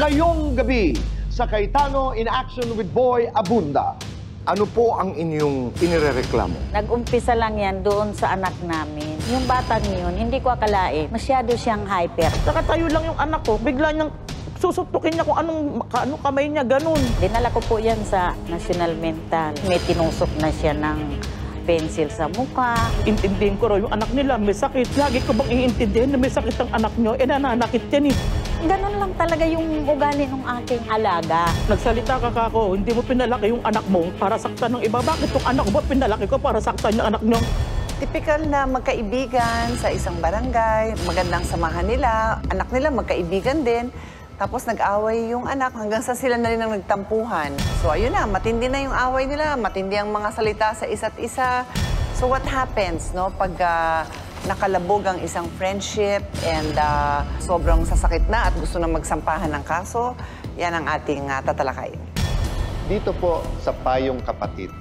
Ngayong gabi, sa Cayetano in Action with Boy Abunda. Ano po ang inyong inirereklamo? Nag-umpisa lang yan doon sa anak namin. Yung batang yun, hindi ko akalain. Masyado siyang hyper. Nakatayo lang yung anak ko, bigla niyang susutukin niya kung anong kamay niya, ganun. Dinala ko po yan sa National Mental. May tinusok na siya ng pencil sa mukha. Intindihin ko raw yung anak nila, may sakit. Lagi ko bang iintindihin na may sakit ang anak niyo? Nananakit yan eh. Ganon lang talaga yung ugali ng aking alaga. Nagsalita ka kako, hindi mo pinalaki yung anak mo para saktan ng iba. Bakit yung anak mo pinalaki ko para saktan yung anak niyo? Tipikal na magkaibigan sa isang barangay, magandang samahan nila, anak nila magkaibigan din. Tapos nag-away yung anak hanggang sa sila na rin ang nagtampuhan. So ayun na, matindi na yung away nila, matindi ang mga salita sa isa't isa. So what happens, no, pag nakalabog ang isang friendship and sobrang sasakit na at gusto na magsampahan ng kaso, yan ang ating tatalakayin. Dito po sa Payong Kapatid,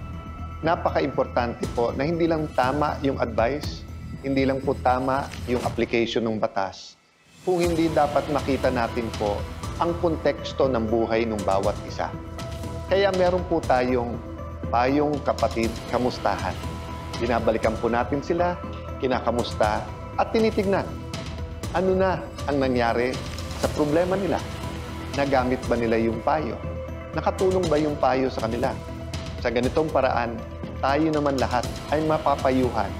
napaka-importante po na hindi lang tama yung advice, hindi lang po tama yung application ng batas, kung hindi dapat makita natin po ang konteksto ng buhay ng bawat isa. Kaya meron po tayong Payong Kapatid Kamustahan. Binabalikan po natin sila, kinakamusta at tinitignan. Ano na ang nangyari sa problema nila? Nagamit ba nila yung payo? Nakatulong ba yung payo sa kanila? Sa ganitong paraan, tayo naman lahat ay mapapayuhan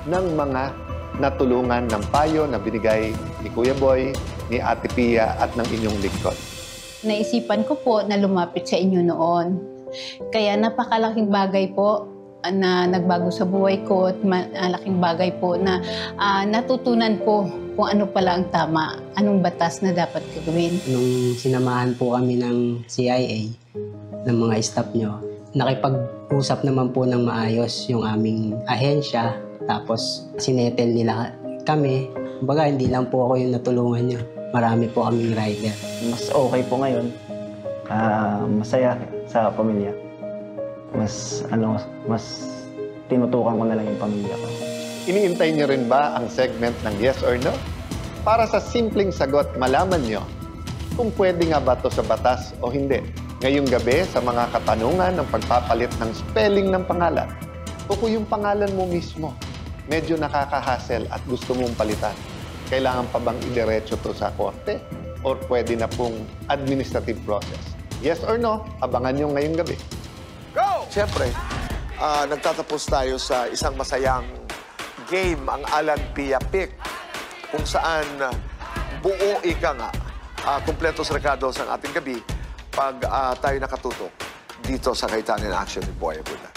ng mga natulungan ng payo na binigay ni Kuya Boy, ni Ate Pia at ng inyong lingkod. Naisipan ko po na lumapit sa inyo noon. Kaya napakalaking bagay po na nagbago sa buhay ko at malaking bagay po na natutunan ko kung ano pala ang tama, anong batas na dapat gagawin. Nung sinamahan po kami ng CIA, ng mga staff nyo, nakipag-usap naman po ng maayos yung aming ahensya, tapos sinetel nila kami. Kumbaga, hindi lang po ako yung natulungan nyo. Marami po kaming rider. Mas okay po ngayon. Masaya sa pamilya. Mas tinutukan ko na lang yung pamilya ko. Iniintay niyo rin ba ang segment ng Yes or No? Para sa simpleng sagot, malaman niyo kung pwede nga ba ito sa batas o hindi. Ngayong gabi, sa mga katanungan ng pagpapalit ng spelling ng pangalan, o kung yung pangalan mo mismo, medyo nakaka-hassle at gusto mong palitan, kailangan pa bang idiretso to sa korte? Or pwede na pong administrative process? Yes or no? Abangan nyo ngayong gabi. Go! Siyempre, nagtatapos tayo sa isang masayang game, ang Alan Pia Pick, kung saan buo ika nga, kumpletos recados ang ating gabi pag tayo nakatutok dito sa Cayetano in Action with Boy Abunda.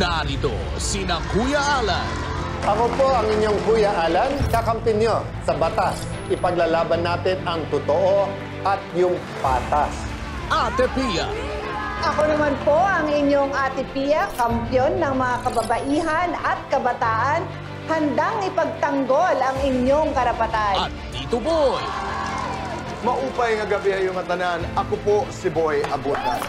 Narito sina Kuya Alan. Ako po ang inyong Kuya Alan, kakampi nyo sa batas. Ipaglalaban natin ang totoo at yung patas. Ate Pia. Ako naman po ang inyong Ate Pia, kampyon ng mga kababaihan at kabataan, handang ipagtanggol ang inyong karapatan. At Tito Boy. Maupay nga gabi ay yung matanan. Ako po si Boy Abunda.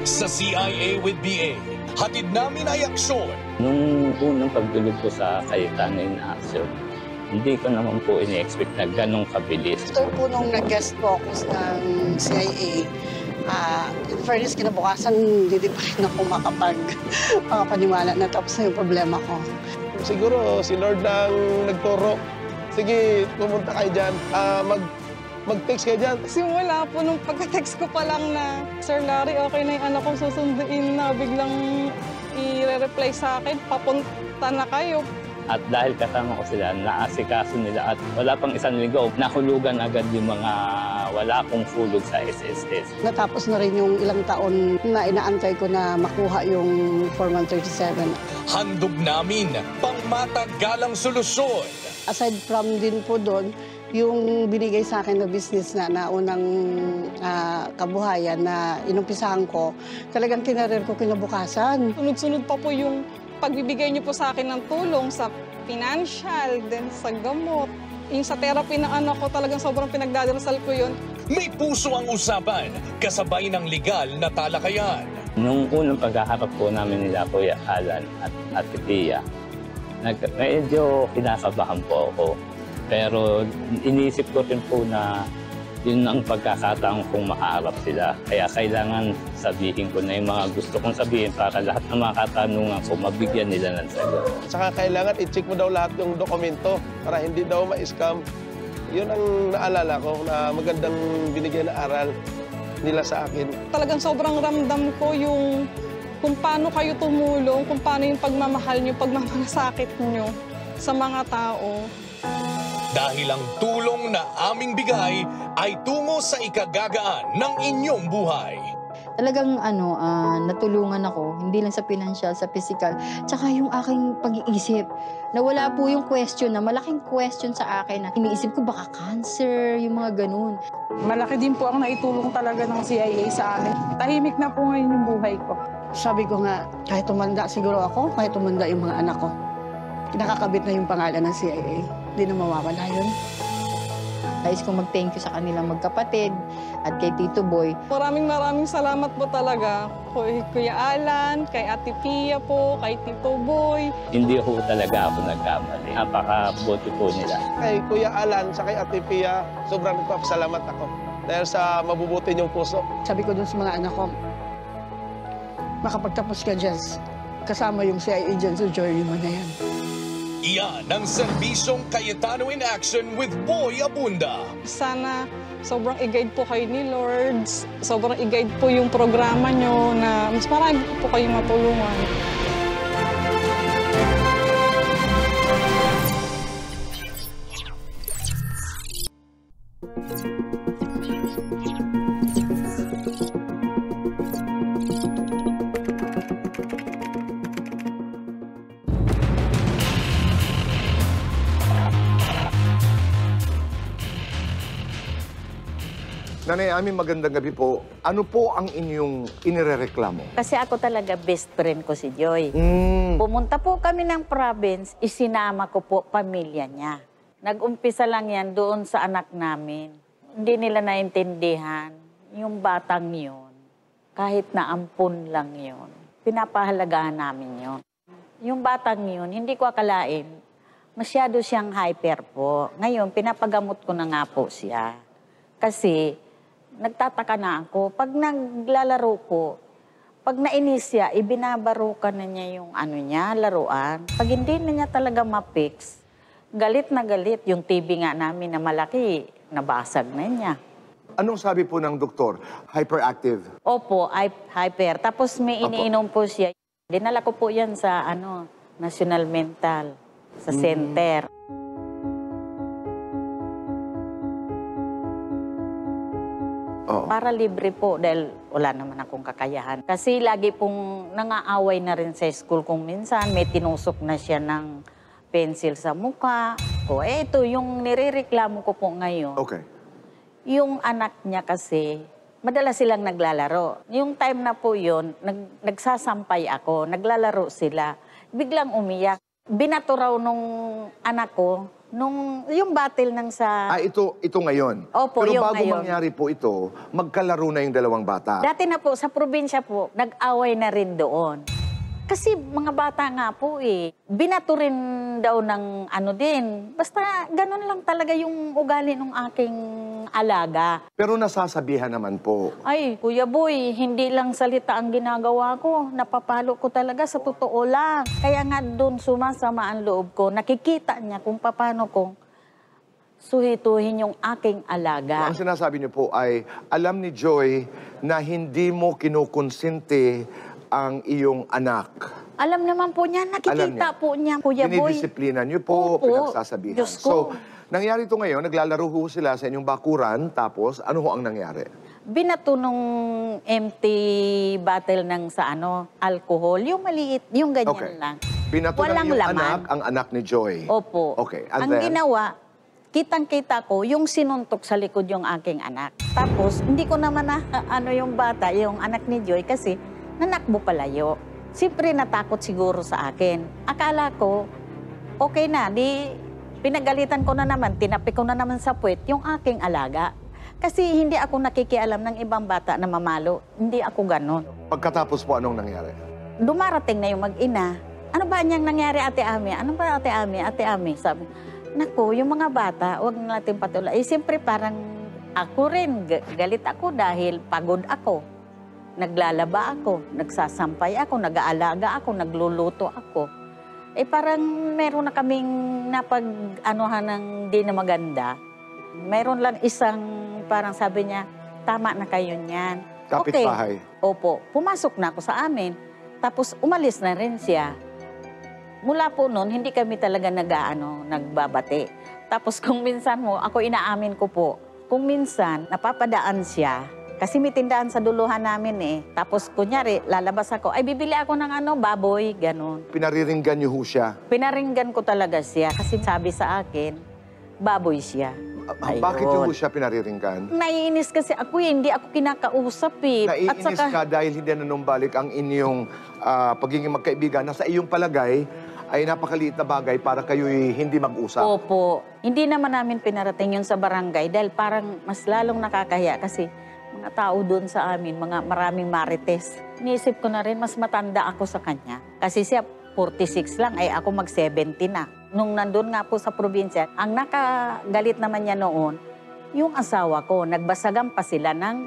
Sa CIA with BA, hatid namin ay aksyon. Nung unang pagdulog ko sa Cayetano in Action, hindi ko naman po ini-expect na ganong kabilis. After po nung nag-guest focus ng CIA, in fairness, kinabukasan, hindi pa rin ako makapaniwala na tapos na yung problema ko. Siguro si Lord lang nagturo. Sige, pumunta kayo dyan. Mag-text kayo dyan. Simula po nung pagka-text ko pa lang na, Sir Larry, okay na yung anak kong susunduin na, biglang i-reply sa akin, papunta na kayo. At dahil kasama ko sila, naasikaso nila at wala pang isang linggo, nahulugan agad yung mga na wala akong fulog sa SSS. Natapos na rin yung ilang taon na inaantay ko na makuha yung Form 137. Handog namin pangmatagalang solusyon. Aside from din po doon, yung binigay sa akin na business na naunang kabuhayan na inumpisahan ko, talagang tinarir ko kinabukasan. Sunod-sunod pa po yung pagbibigay niyo po sa akin ng tulong sa financial, then sa gamot. Yung sa therapy ng anak ko, talagang sobrang pinagdadarasal ko yun. May puso ang usapan, kasabay ng legal na talakayan. Nung unang pagkaharap po namin nila Kuya Alan at Ate Pia, medyo kinakabahan po ako. Pero iniisip ko rin po na yun ang pagkakataon kong makaharap sila. Kaya kailangan sabihin ko na yung mga gusto kong sabihin para lahat ng mga katanungan ko, mabigyan nila ng sagot. Saka kailangan i-check mo daw lahat yung dokumento para hindi daw ma-scam. Yun ang naalala ko na magandang binigyan na aral nila sa akin. Talagang sobrang ramdam ko yung kung paano kayo tumulong, kung paano yung pagmamahal nyo, pagmamalasakit nyo sa mga tao. Dahil ang tulong na aming bigay ay tungo sa ikagagaan ng inyong buhay. Talagang natulungan ako, hindi lang sa financial, sa physical, tsaka yung aking pag-iisip. Nawala po yung question na, malaking question sa akin na iniisip ko baka cancer, yung mga ganun. Malaki din po ang naitulong talaga ng CIA sa amin. Tahimik na po ngayon yung buhay ko. Sabi ko nga, kahit tumanda siguro ako, kahit tumanda yung mga anak ko, nakakabit na yung pangalan ng CIA. Hindi na mawawala yun. Nais kong mag-thank you sa kanilang magkapatid at kay Tito Boy. Maraming salamat po talaga kay Kuya Alan, kay Ate Pia po, kay Tito Boy. Hindi ho talaga ako nagkamali. Napakabuti po nila. Kay Kuya Alan sa kay Ate Pia, sobrang nagpapasalamat ako dahil sa mabubuti niyong puso. Sabi ko dun sa mga anak ko, makapagtapos ka dyan, kasama yung CIA dyan sa journey mo na yan. Iyan ang serbisyong Cayetano in Action with Boy Abunda. Sana sobrang i-guide po kayo ni Lord. Sobrang i-guide po yung programa nyo na mas marami po kayong matulungan. Nanay Ami, magandang gabi po. Ano po ang inyong inirereklamo? Kasi ako talaga best friend ko si Joy. Pumunta po kami ng province, isinama ko po pamilya niya. Nag-umpisa lang yan doon sa anak namin. Hindi nila naintindihan yung batang yun. Kahit na ampun lang yun. Pinapahalagahan namin yun. Yung batang yun, hindi ko akalain, masyado siyang hyper po. Ngayon, pinapagamot ko na nga po siya. Kasi nagtataka na ako, pag naglalaro po, pag nainis siya, ibinabarukan na niya yung laruan. Pag hindi na niya talaga ma-fix, galit na galit. Yung TV nga namin na malaki, nabasag na niya. Anong sabi po ng doktor? Hyperactive? Opo, hyper. Tapos may iniinom po siya. Dinala ko po yan sa National Mental, sa center. Para libre po dahil wala naman akong kakayahan. Kasi lagi pong nangaaway na rin sa school kung minsan may tinusok na siya ng pencil sa mukha. Ito yung nirereklamo ko po ngayon. Okay. Yung anak niya kasi, madalas silang naglalaro. Yung time na po yun, nagsasampay ako, naglalaro sila. Biglang umiyak. Binato raw nung anak ko, yung battle ng sa... Ito ngayon. Opo, Pero yung bago ngayon. mangyari po ito, magkalaro na yung dalawang bata. Dati na po, sa probinsya po, nag-away na rin doon. Kasi mga bata nga po binato rin daw ng din. Basta ganun lang talaga yung ugali ng aking alaga. Pero nasasabihan naman po. Ay, Kuya Boy, hindi lang salita ang ginagawa ko. Napapalo ko talaga sa totoo lang. Kaya nga doon sumasama ang loob ko. Nakikita niya kung paano kong suhituhin yung aking alaga. Ang sinasabi niyo po ay, alam ni Joy na hindi mo kinukonsente ang iyong anak. Alam naman po niya, nakikita po niya, Kuya Boy. Dinidisiplina niyo po, Opo. pinagsasabihan. Diyos ko. So, Nangyari ito ngayon, naglalaro ho sila sa inyong bakuran, tapos ano ho ang nangyari? Binato nung empty bottle ng sa alcohol, yung maliit, yung ganyan lang. Binato ng Walang iyong laman. anak, ang anak ni Joy. Opo. Okay, and Ang then? ginawa, kitang-kita ko, yung sinuntok sa likod yung aking anak. Tapos, hindi ko naman yung bata, yung anak ni Joy, kasi nanakbo palayo. Siyempre, natakot siguro sa akin. Akala ko, okay na, pinagalitan ko na naman, tinapi ko na naman sa puwet yung aking alaga. Kasi hindi ako nakikialam ng ibang bata na mamalo. Hindi ako ganon. Pagkatapos po, anong nangyari? Dumarating na yung mag-ina. Ano ba niyang nangyari, Ate Ami? Ano ba, Ate Ami? Ate Ami, sabi, naku, yung mga bata, huwag natin patuloy. Siyempre, parang ako rin, galit ako dahil pagod ako. Naglalaba ako, nagsasampay ako, nag-aalaga ako, nagluluto ako. Parang meron na kaming napag-anuhan ng di na maganda. Meron lang isang parang sabi niya, tama na kayo niyan. Kapitbahay. Okay. Opo, pumasok na ako sa amin. Tapos umalis na rin siya. Mula po noon, hindi kami talaga nagbabate. Tapos kung minsan ako inaamin ko po, kung minsan napapadaan siya, kasi may tindahan sa duluhan namin Tapos kunyari, lalabas ako, ay bibili ako ng baboy, ganon. Pinariringgan niyo ho siya? Pinaringgan ko talaga siya kasi sabi sa akin, baboy siya. Bakit niyo ho siya pinariringgan? Naiinis kasi ako hindi ako kinakausap Naiinis ka dahil hindi nanumbalik ang inyong pagiging magkaibigan na sa iyong palagay ay napakaliit na bagay para kayo'y hindi mag-usap. Opo. Hindi naman namin pinarating yun sa barangay dahil parang mas lalong nakakahiya kasi mga tao doon sa amin, maraming marites. Iniisip ko na rin, mas matanda ako sa kanya. Kasi siya 46 lang, ay ako mag-70 na. Nung nandun nga po sa probinsya, ang nakagalit naman niya noon, yung asawa ko, nagbasagan pa sila ng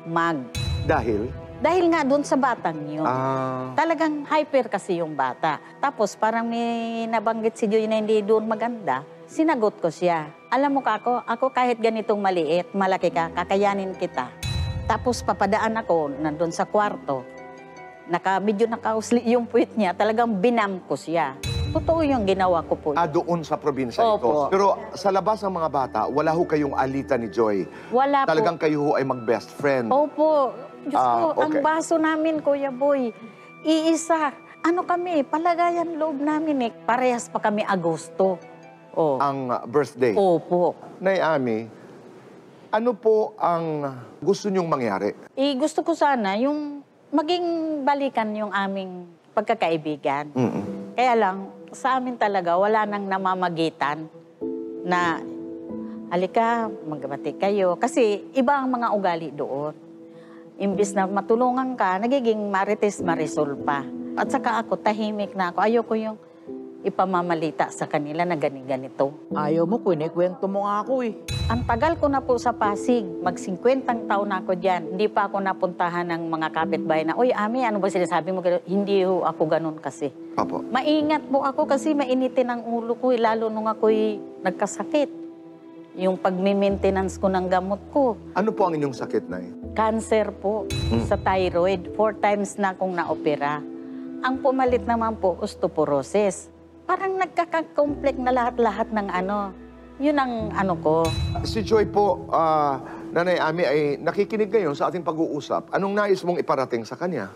mag. Dahil? Dahil nga doon sa batang yun. Talagang hyper kasi yung bata. Tapos parang may nabanggit si Joy na hindi doon maganda. Sinagot ko siya. Alam mo ako kahit ganitong maliit, malaki ka, kakayanin kita. Tapos papadaan ako, nandun sa kwarto. Medyo nakausli yung puwit niya, talagang binam ko siya. Totoo yung ginawa ko po. Doon sa probinsya ito. Pero sa labas ng mga bata, wala ho kayong alitan ni Joy. Wala po. Talagang kayo ho ay mag-best friend. Opo. Diyos ko, okay. ang baso namin, Kuya Boy, iisa. Ano kami, palagayan loob namin Parehas pa kami Agosto. Ang birthday? Opo. Nay Ami, ano po ang gusto niyong mangyari? Gusto ko sana yung maging balikan yung aming pagkakaibigan. Kaya lang, sa amin talaga, wala nang namamagitan na halika, magbati kayo. Kasi iba ang mga ugali doon. Imbis na matulungan ka, nagiging marites marisol pa. At saka ako, tahimik na ako. Ayoko yung ipamamalita sa kanila na ganito. Ayaw mo, kwento mo nga ako Ang tagal ko na po sa Pasig. Mag-50 taon na ako dyan. Hindi pa ako napuntahan ng mga kapitbahay na, Uy, Ami, ano ba sinasabi mo? Hindi ako ganun kasi. Apo. Maingat po ako kasi mainitin ang ulo ko, lalo nung ako'y nagkasakit. Yung pag-maintenance ko ng gamot ko. Ano po ang inyong sakit, Nay? Cancer po sa thyroid. 4 times na akong naopera. Ang pumalit naman po, osteoporosis. Parang nagkakakomplek na lahat-lahat ng Yun ang ko. Si Joy po, Nanay Ami, ay nakikinig ngayon sa ating pag-uusap. Anong nais mong iparating sa kanya?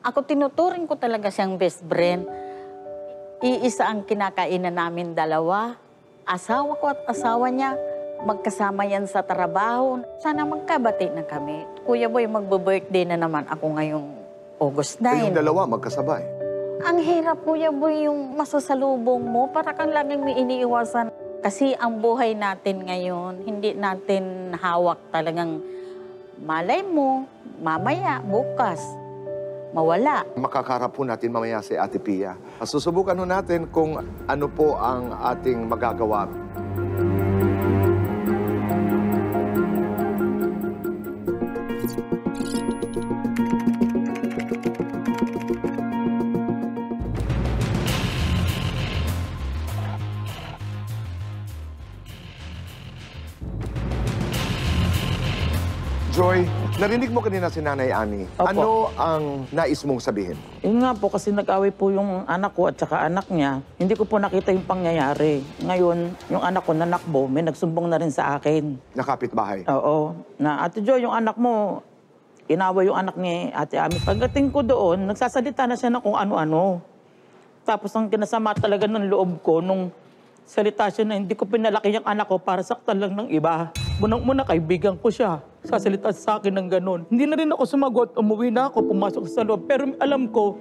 Ako tinuturing ko talaga siyang best friend. Iisa ang kinakainan namin dalawa. Asawa ko at asawa niya, magkasama yan sa trabaho. Sana magkabati na kami. Kuya Boy, magbo-birthday na naman ako ngayong August 9. Kayong dalawa magkasabay. Ang hirap, Kuya Boy, yung masasalubong mo. Para kang laging may iniiwasan. Kasi ang buhay natin ngayon, hindi natin hawak talagang malay mo, mamaya, bukas, mawala. Makakarap po natin mamaya si Ate Pia. Susubukan ho natin kung ano po ang ating magagawa. Joy, narinig mo kanina si Nanay Ami. Opo. Ano ang nais mong sabihin? Yun nga po, kasi nag-away po yung anak ko at saka anak niya. Hindi ko po nakita yung pangyayari. Ngayon, yung anak ko nanakbo, may nagsumbong na rin sa akin. Nakapitbahay? Oo. Na, Ate Joy, yung anak mo, inaway yung anak ni Ate Ami. Pagdating ko doon, nagsasalita na siya ng kung ano-ano. Tapos ang kinasama talaga ng loob ko nung salita siya na hindi ko pinalaki yung anak ko para saktan lang ng iba. Munang-muna, kaibigan ko siya. Sasalita sa akin ng ganun. Hindi na rin ako sumagot, umuwi na ako, pumasok sa loob. Pero alam ko,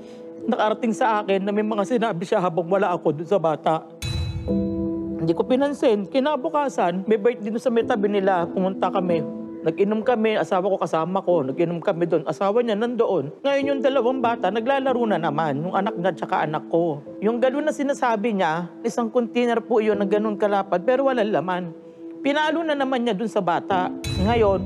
nakarating sa akin na may mga sinabi siya habang wala ako doon sa bata. Hindi ko pinansin. Kinabukasan, may birthday doon sa may tabi nila. Pumunta kami. Nag-inom kami, asawa ko kasama ko. Nag-inom kami doon. Asawa niya nandoon. Ngayon yung dalawang bata, naglalaro na naman. Yung anak niya tsaka anak ko. Yung gano'n na sinasabi niya, isang container po yun na gano'n kalapad, pero walang laman. Pinalo na naman niya doon sa bata. Ngayon,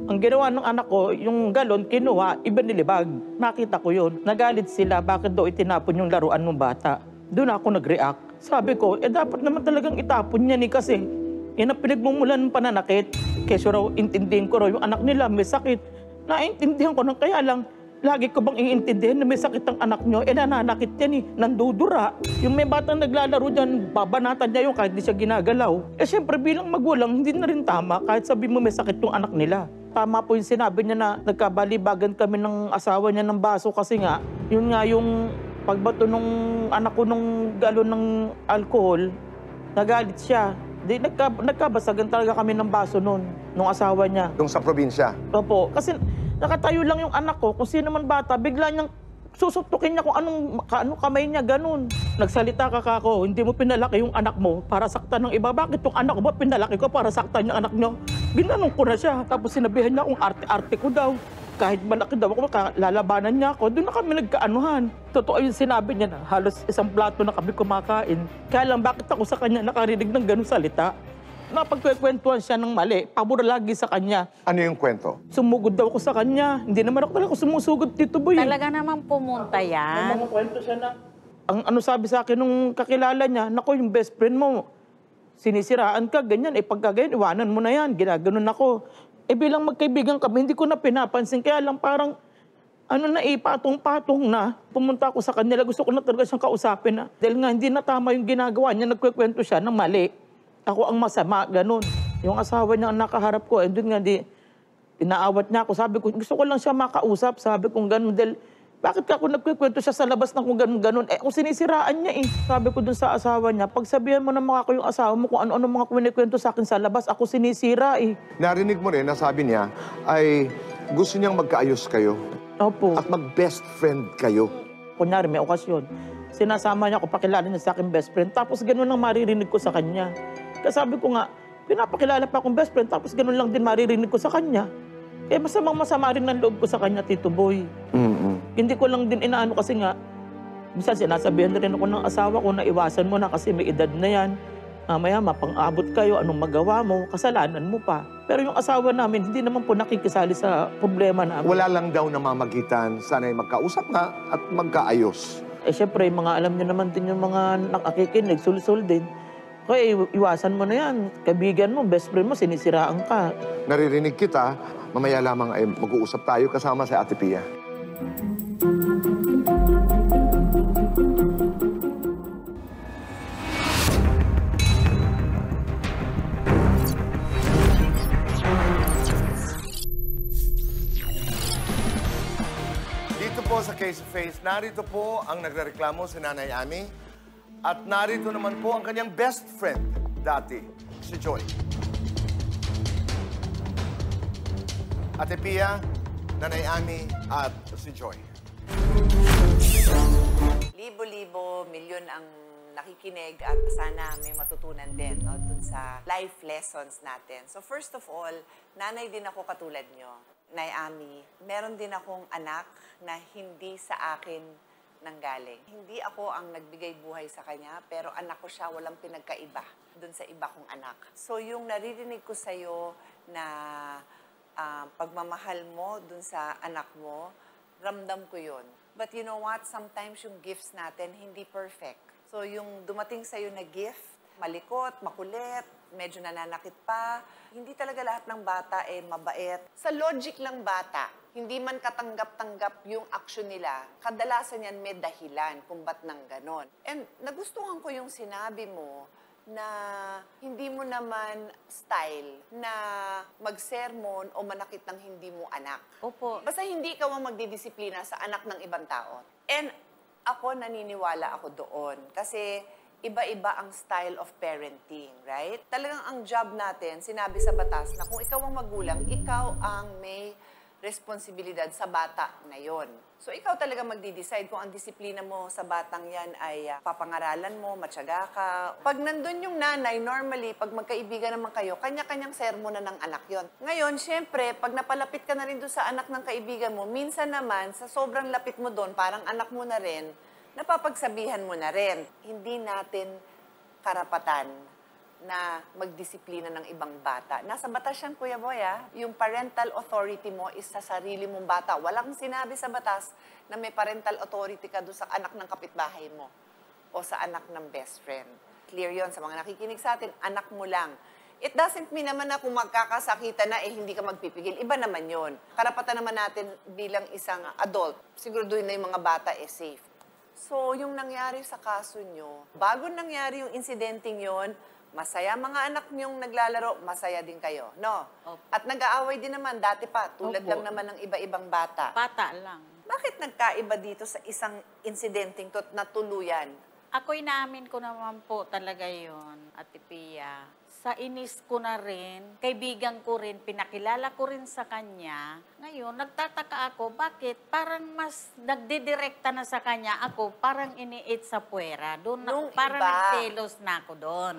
ang ginawa ng anak ko, yung galon, kinuha, iba nilibag. Nakita ko yun. Nagalit sila, bakit daw itinapon yung laruan ng bata. Doon ako nag-react. Sabi ko, dapat naman talagang itapon niya ni kasi yan ang pinagmumulan ng pananakit. Kesyo raw, intindihin ko raw yung anak nila, may sakit. Naintindihan ko nang kaya lang, lagi ko bang iintindihan na may sakit ang anak nyo? Nananakit yan nandudura. Yung may batang naglalaro dyan, babanatan niya yung kahit di siya ginagalaw. Siyempre bilang magulang, hindi na rin tama kahit sabi mo may sakit yung anak nila. Tama po yung sinabi niya na nagkabalibagan kami ng asawa niya ng baso kasi nga, yun nga yung pagbato nung anak ko nung galon ng alcohol, nagalit siya. Di, nagkabasagan talaga kami ng baso noon, nung asawa niya. Nung sa probinsya? Opo, kasi nakatayo lang yung anak ko, kung sino man bata, bigla niyang susutukin niya kung anong kamay niya, ganun. Nagsalita ka kako, hindi mo pinalaki yung anak mo para saktan ng iba. Bakit yung anak ko ba pinalaki ko para saktan yung anak niyo? Ginanong ko na siya. Tapos sinabihan niya kung arte-arte ko daw. Kahit malaki daw ako, lalabanan niya ako. Doon na kami nagkaanuhan. Totoo yung sinabi niya na halos isang plato na kami kumakain. Kaya lang bakit ako sa kanya nakarinig ng ganung salita? Napagkwentuhan siya ng mali, pabor lagi sa kanya. Ano yung kwento? Sumugod daw ako sa kanya. Hindi naman ako talaga sumusugod, Tito Boy. Talaga naman pumunta yan. Ang mga kwento siya na, ang ano sabi sa akin nung kakilala niya, naku, yung best friend mo, sinisiraan ka, ganyan, pagka ganyan, iwanan mo na yan, ginaganon ako. Bilang magkaibigan kami, hindi ko na pinapansin, kaya lang parang, patong-patong na. Pumunta ako sa kanila, gusto ko na talaga siyang kausapin na. Dahil nga, hindi na tama yung ginagawa niya, nagkwekwento siya ng mali. Ako ang masama, ganun. Yung asawa niya ang nakaharap ko, doon nga, inaawat niya ako. Sabi ko, gusto ko lang siya makausap. Sabi ko, ganun, dahil, bakit ka ako nagkwekwento siya sa labas na kung ganun-ganun? Kung sinisiraan niya Sabi ko dun sa asawa niya, pagsabihan mo na mga yung asawa mo kung ano-ano mga kwento sa akin sa labas, ako sinisira Narinig mo rin na sabi niya ay gusto niyang magkaayos kayo. Opo. At mag-best friend kayo. Kunyari, may okasyon. Sinasama niya ako, pakilala niya sa akin best friend. Tapos ganun lang maririnig ko sa kanya. Kaya sabi ko nga, pinapakilala pa akong best friend, tapos ganun lang din maririnig ko sa kanya. Masamang-masama rin ng loob ko sa kanya, Tito Boy. Hindi ko lang din inaano kasi nga, minsan sinasabihan na rin ako ng asawa ko na iwasan mo na kasi may edad na yan. Mamaya mapang-abot kayo, anong magawa mo, kasalanan mo pa. Pero yung asawa namin, hindi naman po nakikisali sa problema namin. Wala lang daw namamagitan, sana'y magkausap nga at magkaayos. Siyempre, alam niyo naman din yung mga nakikinig, sul-sul din. Kaya iwasan mo na yan. Kaibigan mo, best friend mo, sinisiraan ka. Naririnig kita, mamaya lamang ay mag-uusap tayo kasama si Ate Pia. Dito po sa Case of Face, narito po ang nagrereklamo si Nanay Ami at narito naman po ang kanyang best friend dati, si Joy. Ate Pia, Nanay Ami at si Joy. Libo-libo, milyon ang nakikinig at sana may matutunan din dun sa life lessons natin. So first of all, nanay din ako katulad nyo. Nay Ami, meron din akong anak na hindi sa akin nanggaling. Hindi ako ang nagbigay buhay sa kanya, pero anak ko siya, walang pinagkaiba dun sa iba kong anak. So yung naririnig ko sa'yo na pagmamahal mo dun sa anak mo, ramdam ko yun. But you know what? Sometimes yung gifts natin hindi perfect. So yung dumating sa'yo na gift, malikot, makulit, medyo nananakit pa. Hindi talaga lahat ng bata mabait. Sa logic lang bata, hindi man katanggap-tanggap yung action nila, kadalasan yan may dahilan kung ba't nang ganon. And nagustuhan ko yung sinabi mo na hindi mo naman style na mag-sermon o manakit ng hindi mo anak. Opo. Basta hindi ikaw ang magdidisiplina sa anak ng ibang tao. And ako, naniniwala ako doon. Kasi iba-iba ang style of parenting, right? Talagang ang job natin, sinabi sa batas na kung ikaw ang magulang, ikaw ang may responsibilidad sa bata na yon. So, ikaw talaga magdi-decide kung ang disiplina mo sa batang yan ay papangaralan mo, matyaga ka. Pag nandun yung nanay, normally, pag magkaibigan naman kayo, kanya-kanyang sermon na ng anak yon. Ngayon, syempre, pag napalapit ka na rin doon sa anak ng kaibigan mo, minsan naman, sa sobrang lapit mo doon, parang anak mo na rin, napapagsabihan mo na rin. Hindi natin karapatan na magdisiplina ng ibang bata. Nasa batas yan, Kuya Boy, Yung parental authority mo is sa sarili mong bata. Walang sinabi sa batas na may parental authority ka doon sa anak ng kapitbahay mo o sa anak ng best friend. Clear yon sa mga nakikinig sa atin, anak mo lang. It doesn't mean naman na kung magkakasakitan na, hindi ka magpipigil. Iba naman yon. Karapatan naman natin bilang isang adult, siguraduhin na yung mga bata safe. So, yung nangyari sa kaso nyo, bago nangyari yung incidenting yon, masaya mga anak niyong naglalaro, masaya din kayo, no? Opo. At nag-aaway din naman, dati pa, tulad Opo. lang naman ng iba-ibang bata. Bata lang. Bakit nagkaiba dito sa isang incidenting to na tuluyan? Ako'y naamin ko naman po talaga yon, Ate Pia. Sa inis ko na rin, kaibigan ko rin, pinakilala ko rin sa kanya. Ngayon, nagtataka ako, bakit parang mas nagdidirekta na sa kanya ako, parang iniit sa puwera. Doon na, parang nagselos na ako doon.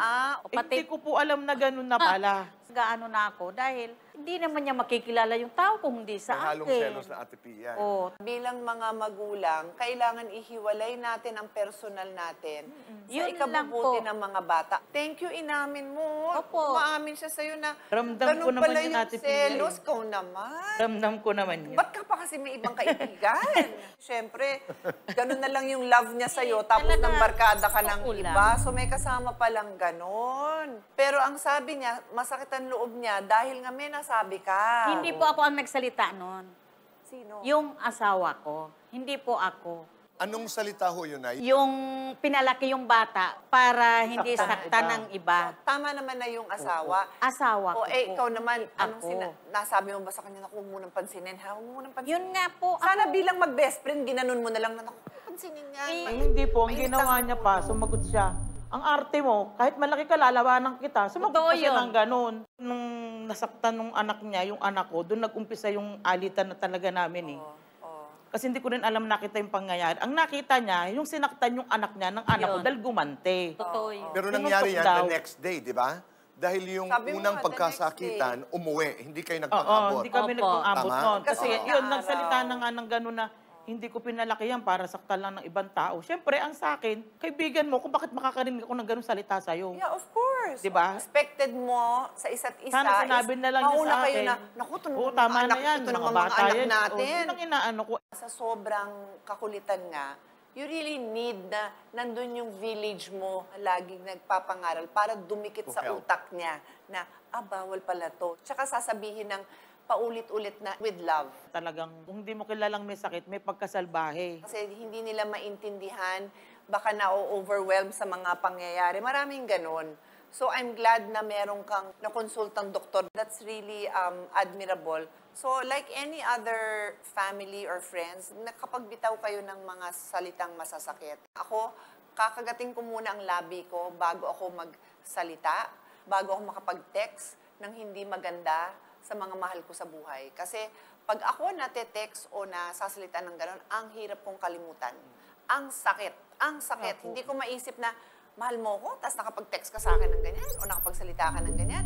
Hindi ko po alam na ganun na pala. Gaano na ako dahil hindi naman niya makikilala yung tao kung hindi sa akin. Halong selos na Ate Pia. Bilang mga magulang, kailangan ihiwalay natin ang personal natin sa Yun ikabubuti lang po. ng mga bata. Thank you, inamin mo. Opo. Maamin siya sa'yo na Ramdam ganun ko naman pala yun, yung Ate Pia, selos. Kau naman. Ramdam ko naman yun. Ba't ka pa kasi may ibang kaibigan? Siyempre, ganun na lang yung love niya sa'yo, tapos nang barkada ka ng iba. So may kasama palang ganun. Pero ang sabi niya, masakit ang loob niya dahil nga may nasabi ka. Hindi po ako ang nagsalita noon. Sino? Yung asawa ko. Hindi po ako. Anong salita ho yun, Nay? Yung pinalaki yung bata para hindi saktan ng iba. Tama naman na yung asawa. Asawa O ko po. ikaw naman, anong Ako. nasabi mo ba sa kanya na huwag mo nang pansinin? Huwag mo nang pansinin. Yun nga po. Sana bilang mag-best friend, ginanon mo na lang na, pansinin niya. Ay, hindi po. Ang ginawa niya pa, sumagot siya. Ang arte mo, kahit malaki ka, lalawanan kita. Sumagot pa siya ng ganun. Nung nasaktan nung anak niya, yung anak ko, doon nag-umpisa yung alitan na talaga namin Kasi hindi ko rin alam nakita yung pangyayari. Ang nakita niya, yung sinaktan yung anak niya ng anak ko dahil gumante. Totoo yun. Pero nangyari yan daw. the next day, di ba? Dahil yung Sabi mo unang nga, the pagkasakitan, umuwi. Hindi kayo Oo, nagpang-abot. hindi kami nagpang-abot Tama? noon. Kasi Kasi yun, araw. nagsalita na nga ng gano'n na hindi ko pinalaki yan para saktan lang ng ibang tao. Siyempre, ang sa akin, kaibigan mo kung bakit makakarinig ako ng gano'ng salita sa'yo. Yeah, of course. Diba? Expected mo sa isa't isa. Sana sinabi na lang niya mauna sa kayo akin. na, naku, ito Oo, naman tama mga na anak, yan. ito Mga naman mga bata anak yan. natin. Yun ang inaano ko. Sa sobrang kakulitan nga, you really need na nandun yung village mo laging nagpapangaral para dumikit To sa help. utak niya na, bawal pala to. Tsaka sasabihin ng paulit-ulit na with love. Talagang, kung hindi mo kilalang may sakit, may pagkasalbahe. Kasi hindi nila maintindihan, baka na-overwhelm sa mga pangyayari. Maraming ganon. So I'm glad na meron kang nakonsultang doktor. That's really admirable. So like any other family or friends, nakapagbitaw kayo ng mga salitang masasakit. Ako, kakagating ko muna ang labi ko bago ako magsalita, bago ako makapag-text ng hindi maganda sa mga mahal ko sa buhay. Kasi pag ako nate-text o nasasalita ng gano'n, ang hirap kong kalimutan. Ang sakit. Ang sakit. Hindi ko maisip na, mahal mo ko, tapos nakapag-text ka sa akin ng ganyan, o nakapagsalita ka ng ganyan.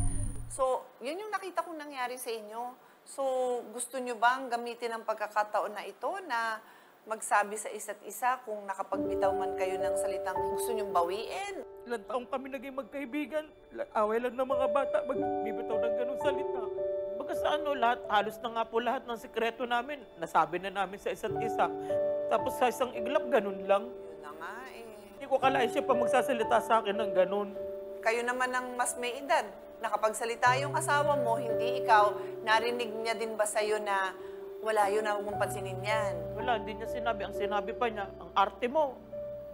So, yun yung nakita kong nangyari sa inyo. So, gusto nyo bang gamitin ang pagkakataon na ito na magsabi sa isa't isa kung nakapagbitaw man kayo ng salitang gusto nyong bawiin? Ilang taong kami naging magkaibigan. Away lang ng mga bata, magbibitaw ng ganung salita. Baga sa halos na nga po lahat ng sikreto namin, nasabi na namin sa isa't isa. Tapos sa isang iglap, ganun lang. Yun na nga Hindi ko kalain siya pa magsasalita sa akin ng ganun. kayo naman ang mas may edad. Nakapagsalita yung asawa mo, hindi ikaw, narinig niya din ba sa'yo na wala yun na huwag mong pansinin yan? Wala, hindi niya sinabi. Ang sinabi pa niya, ang arte mo,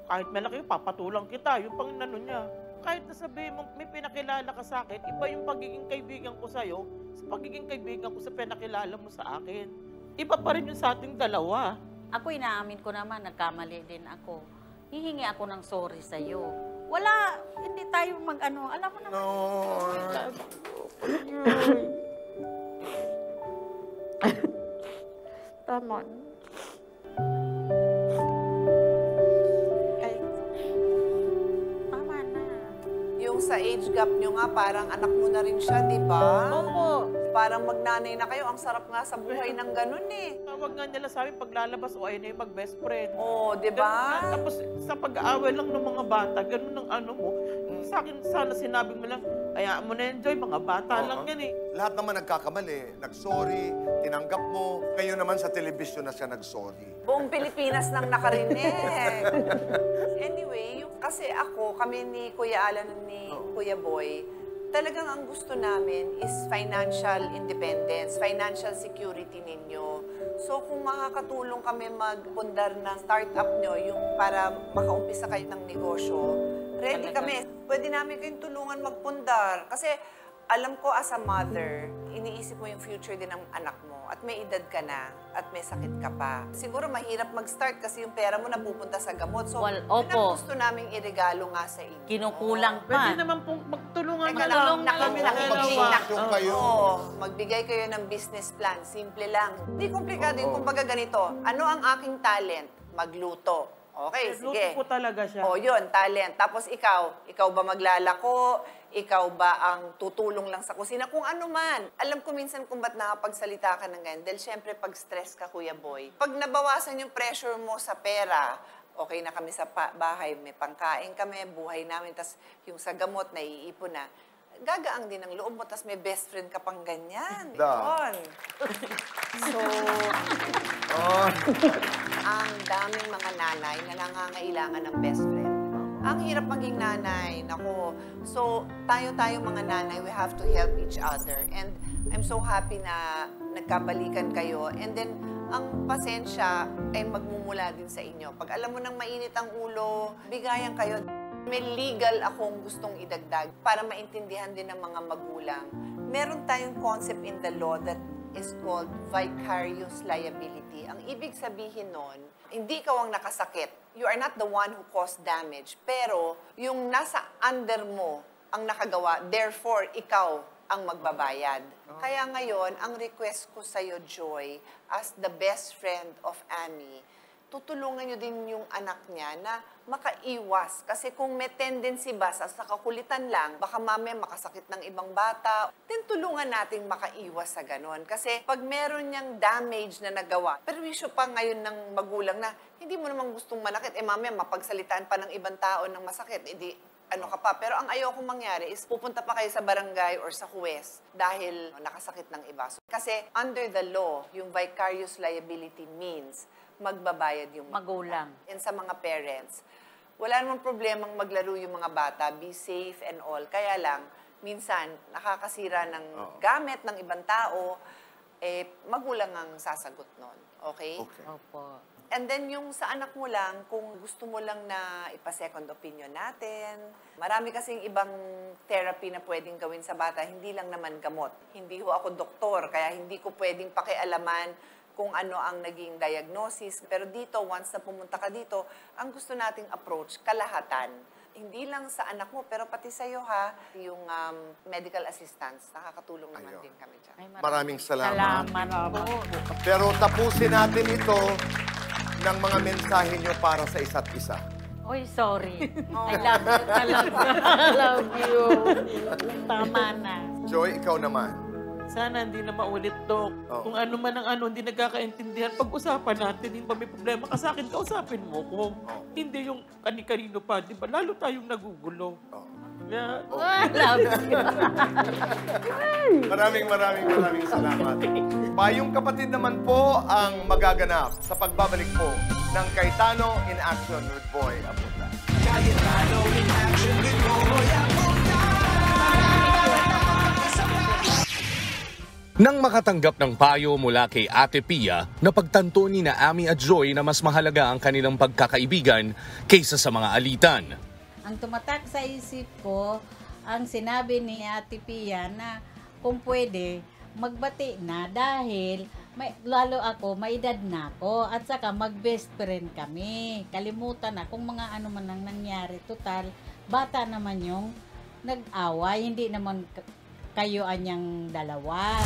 kahit malaki, papatulang kita. Yung pang inano niya. Kahit nasabihin mo, may pinakilala ka sa akin, iba yung pagiging kaibigan ko sa'yo sa pagiging kaibigan ko sa pinakilala mo sa akin. Iba pa rin yung sa ating dalawa. Ako, inaamin ko naman, nagkamali din ako. Hihingi ako ng sorry sa'yo. Wala, hindi tayo mag-ano. Alam mo naman. Tama. Ay, tama na. Yung sa age gap nyo nga, parang anak mo na rin siya, di ba? Opo. Parang magnanay na kayo. Ang sarap nga sa buhay ng ganun eh. Tawag nga nila sa amin, paglalabas o ayun na yung mag-best friend. Oo, di ba? Tapos sa pag-aaway lang ng mga bata, ganun ang ano mo. Sa akin, sana sinabi mo lang, hayaan mo na enjoy, mga bata lang yan eh. Lahat naman nagkakamali. Nag-sorry, tinanggap mo. Ngayon naman sa telebisyon na siya nag-sorry. Buong Pilipinas nang nakarinig. Anyway, kasi kami ni Kuya Alan at ni Kuya Boy, talagang ang gusto namin is financial independence, financial security ninyo. So kung makakatulong kami magpundar ng startup nyo, yung para makaumpisa kayo ng negosyo, ready kami. Pwede namin kayong tulungan magpundar. Kasi alam ko as a mother, iniisip mo yung future din ng anak mo at may edad ka na at may sakit ka pa. Siguro mahirap mag-start kasi yung pera mo napupunta sa gamot. So, yun ang gusto naming iregalo nga sa inyo. Kinukulang pa. Pwede naman pong magtulungan Teka lang. Magbigay kayo ng business plan. Simple lang. Hindi komplikado yung kumbaga ganito. Ano ang aking talent? Magluto. Okay, sige. Luto ko talaga siya. O, yun, talent. Tapos ikaw ba maglalako? Ikaw ba ang tutulong lang sa kusina? Kung ano man. Alam ko minsan kung ba't nakapagsalita ka ng ganyan. Dahil syempre pag stress ka, Kuya Boy, pag nabawasan yung pressure mo sa pera, okay na kami sa bahay, may pangkain kami, buhay namin, tas yung sa gamot, naiipon na, gagaang din ang loob mo, tas may best friend ka pang ganyan. Yun. So, ang daming mga nanay na nangangailangan ng best friend. Ang hirap maging nanay. Nako. So, tayo mga nanay, we have to help each other. And I'm so happy na nagkabalikan kayo. And then, ang pasensya ay magmumula din sa inyo. Pag alam mo nang mainit ang ulo, bigayan kayo. May legal akong gustong idagdag para maintindihan din ng mga magulang. Meron tayong concept in the law that is called vicarious liability. Ang ibig sabihin nun, hindi ikaw ang nakasakit. You are not the one who caused damage. Pero yung nasa under mo ang nakagawa, therefore, ikaw ang magbabayad. Kaya ngayon, ang request ko sa'yo, Joy, as the best friend of Amy, tutulungan nyo din yung anak niya na makaiwas. Kasi kung may tendency ba sa kakulitan lang, baka mamaya makasakit ng ibang bata, then tulungan nating makaiwas sa ganon. Kasi pag meron niyang damage na nagawa, perwisyo pa ngayon ng magulang na hindi mo naman gustong manakit, mamaya mapagsalitaan pa ng ibang tao ng masakit, ano ka pa. Pero ang ayoko mangyari is pupunta pa kayo sa barangay or sa huwes dahil nakasakit ng iba. Kasi under the law, yung vicarious liability means magbabayad yung magulang. And sa mga parents, wala namang problemang maglaro yung mga bata, be safe and all. Kaya lang, minsan, nakakasira ng gamit ng ibang tao, magulang ang sasagot nun. Okay? Opo. And then yung sa anak mo lang, kung gusto mo lang na ipa-second opinion natin, marami kasing ibang therapy na pwedeng gawin sa bata, hindi lang naman gamot. Hindi ho ako doktor, kaya hindi ko pwedeng pakialaman kung ano ang naging diagnosis. Pero dito, once na pumunta ka dito, ang gusto nating approach, kalahatan. Hindi lang sa anak mo, pero pati sa'yo ha, yung medical assistance, nakakatulong naman din kami dyan. Maraming salamat. Salamat po. Pero tapusin natin ito ng mga mensahe nyo para sa isa't isa. Oy, sorry. I love you talaga. I love you. Tama na. Joy, ikaw naman. Sana hindi na maulit, Dok. Kung ano man ang ano, hindi nagkakaintindihan. Pag-usapan natin, hindi ba may problema ka sa akin, kausapin mo ko. Hindi yung kani-kanino pa, di ba? Lalo tayong nagugulo. Yeah. Love you. Maraming salamat. Payong kapatid naman po ang magaganap sa pagbabalik po ng Cayetano in Action with Boy Abunda. Cayetano in Action with Boy Abunda. Nang makatanggap ng payo mula kay Ate Pia, napagtanto ni na Ami at Joy na mas mahalaga ang kanilang pagkakaibigan kaysa sa mga alitan. Ang tumatak sa isip ko, ang sinabi ni Ate Pia na kung pwede, magbati na dahil lalo ako, may edad na ako at saka mag-best friend kami. Kalimutan na kung mga ano man ang nangyari. Total, bata naman yung nag-away, hindi naman kayo anyang dalawa.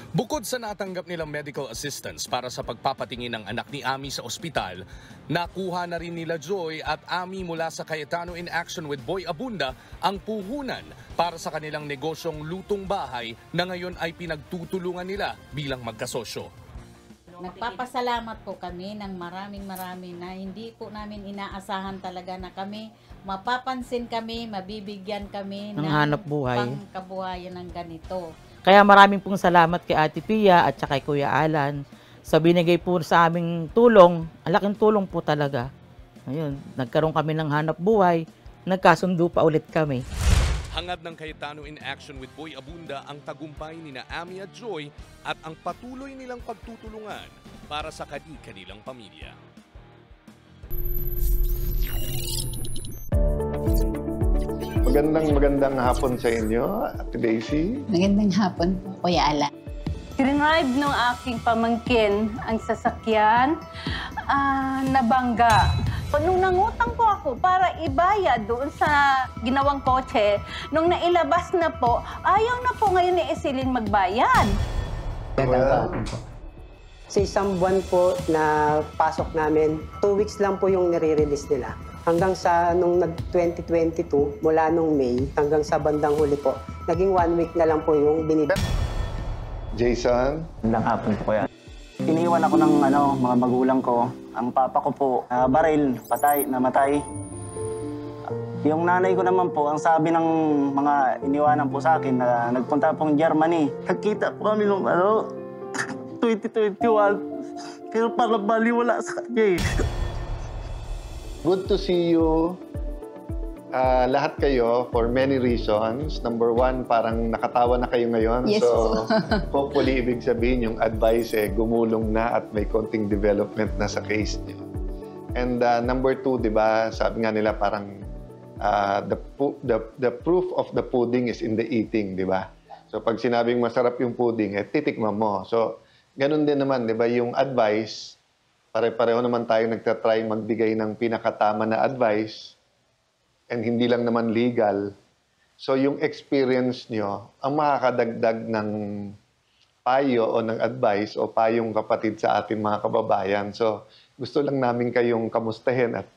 Bukod sa natanggap nilang medical assistance para sa pagpapatingin ng anak ni Ami sa ospital, nakuha na rin nila Joy at Ami mula sa Cayetano in Action with Boy Abunda ang puhunan para sa kanilang negosyong lutong bahay na ngayon ay pinagtutulungan nila bilang magkasosyo. Nagpapasalamat po kami ng maraming na hindi po namin inaasahan talaga na kami mapapansin kami, mabibigyan kami ng hanap buhay, pangkabuhayan ng ganito. Kaya maraming pong salamat kay Ate Pia at saka kay Kuya Alan sa binigay po sa aming tulong. Ang laking tulong po talaga. Ayun, nagkaroon kami ng hanap buhay, nagkasundo pa ulit kami. Hangad ng Cayetano in Action with Boy Abunda ang tagumpay ni na Ami at Joy at ang patuloy nilang pagtutulungan para sa kanilang pamilya. Magandang hapon sa inyo, Ate Daisy. Magandang hapon po, Kuya Ala. Tinrive ng aking pamangkin ang sasakyan, nabangga. Nung nangutang po ako para ibayad doon sa ginawang kotse, nung nailabas na po, ayaw na po ngayon ni Esilin magbayad. Sa isang buwan po na pasok namin, 2 weeks lang po yung nire-release nila. Hanggang sa nung nag-2022, mula nung May, hanggang sa bandang huli po, naging 1 week na lang po yung binibigay. Jason? Magandang hapon po kuya. Iniwan ako ng mga magulang ko. Ang papa ko po, baril, namatay. Yung nanay ko naman po, ang sabi ng mga iniwanan po sa akin na nagpunta pong Germany. Nagkita po kami nung 2021. Pero parang baliwala sa kanya eh. Good to see you. Lahat kayo for many reasons. Number one, parang nakatawa na kayo ngayon. Yes. So, hopefully, ibig sabihin yung advice gumulong na at may konting development na sa case niyo. And number two, di ba, sabi nga nila parang the proof of the pudding is in the eating, di ba? So, pag sinabing masarap yung pudding, titikman mo. So, ganun din naman, di ba, yung advice, pare-pareho naman tayo nagtatry magbigay ng pinakatama na advice and hindi lang naman legal. So yung experience nyo, ang makakadagdag ng payo o ng advice o payong kapatid sa ating mga kababayan. So gusto lang namin kayong kamustahin at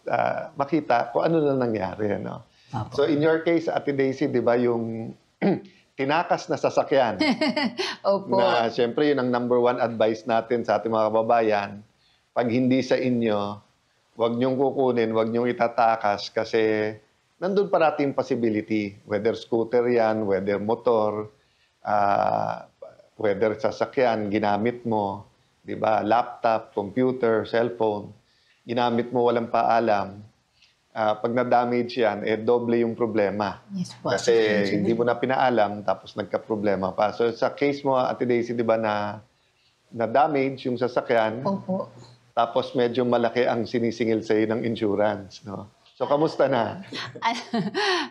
makita kung ano na nangyari. No? So in your case, Ate Daisy, di ba yung tinakas na sasakyan? Opo. Na siyempre yun ang number one advice natin sa ating mga kababayan. Pag hindi sa inyo, huwag niyong kukunin, huwag niyong itatakas kasi nandun parating possibility. Whether scooter yan, whether motor, whether sasakyan, ginamit mo, di ba? Laptop, computer, cellphone, ginamit mo walang paalam. Pag na-damage yan, doble yung problema. Yes, po. Kasi hindi mo na pinaalam, tapos nagka-problema pa. So sa case mo, Ate Daisy, di ba na-damage yung sasakyan? Opo. Tapos medyo malaki ang sinisingil sa'yo ng insurance, no? So, kamusta na?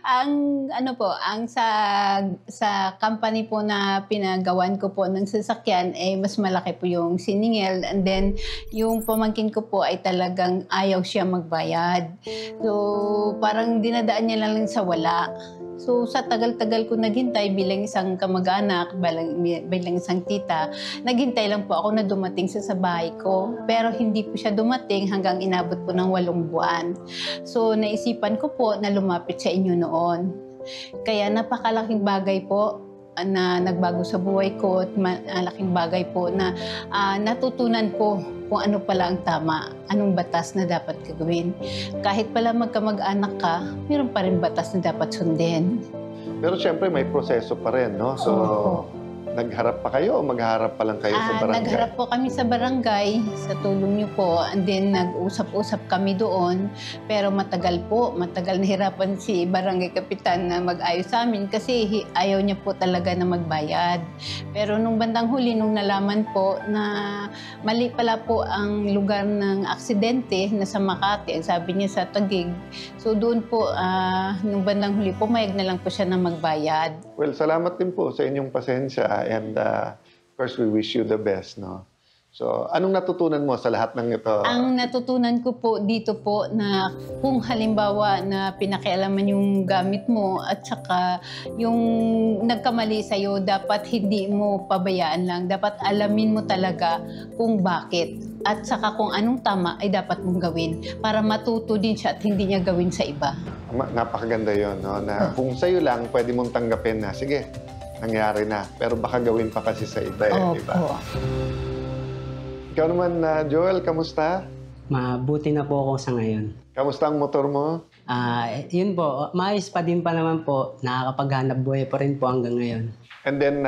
ang sa company po na pinagawan ko po ng sasakyan, mas malaki po yung siningil. And then, yung pamangkin ko po ay talagang ayaw siya magbayad. So, parang dinadaan niya lang sa wala. So, sa tagal-tagal ko naghintay bilang isang kamag-anak, bilang isang tita, naghintay lang po ako na dumating sa bahay ko. Pero hindi po siya dumating hanggang inabot po ng 8 buwan. So, naisipan ko po na lumapit sa inyo noon. Kaya napakalaking bagay po na nagbago sa buhay ko at malaking bagay po na natutunan ko kung ano pala ang tama, anong batas na dapat gagawin. Kahit pala magkamag-anak ka, mayroon pa rin batas na dapat sundin. Pero siyempre may proseso pa rin, no? So, nagharap pa kayo o magharap pa lang kayo sa barangay? Nagharap po kami sa barangay, sa tulong niyo po. And then nag-usap-usap kami doon. Pero matagal nahirapan si barangay kapitan na mag-ayos sa amin kasi ayaw niya po talaga na magbayad. Pero nung bandang huli, nung nalaman po na mali pala po ang lugar ng aksidente na sa Makati, ang sabi niya sa Taguig. So doon po, nung bandang huli, pumayag na lang po siya na magbayad. Well, salamat din po sa inyong pasensya and of course, we wish you the best, no? So, anong natutunan mo sa lahat ng ito? Ang natutunan ko po dito po na kung halimbawa na pinakialaman yung gamit mo at saka yung nagkamali sa'yo, dapat hindi mo pabayaan lang. Dapat alamin mo talaga kung bakit. At saka kung anong tama ay dapat mong gawin para matuto din siya at hindi niya gawin sa iba. Napakaganda yon, no? Na kung sa'yo lang, pwede mong tanggapin na, sige, nangyari na. Pero baka gawin pa kasi sa iba, di ba? Ikaw naman, Joel, kamusta? Mabuti na po ako sa ngayon. Kamusta ang motor mo? Yun po, maayos pa din pa naman po. Nakakapaghanap buhay pa rin po hanggang ngayon. And then,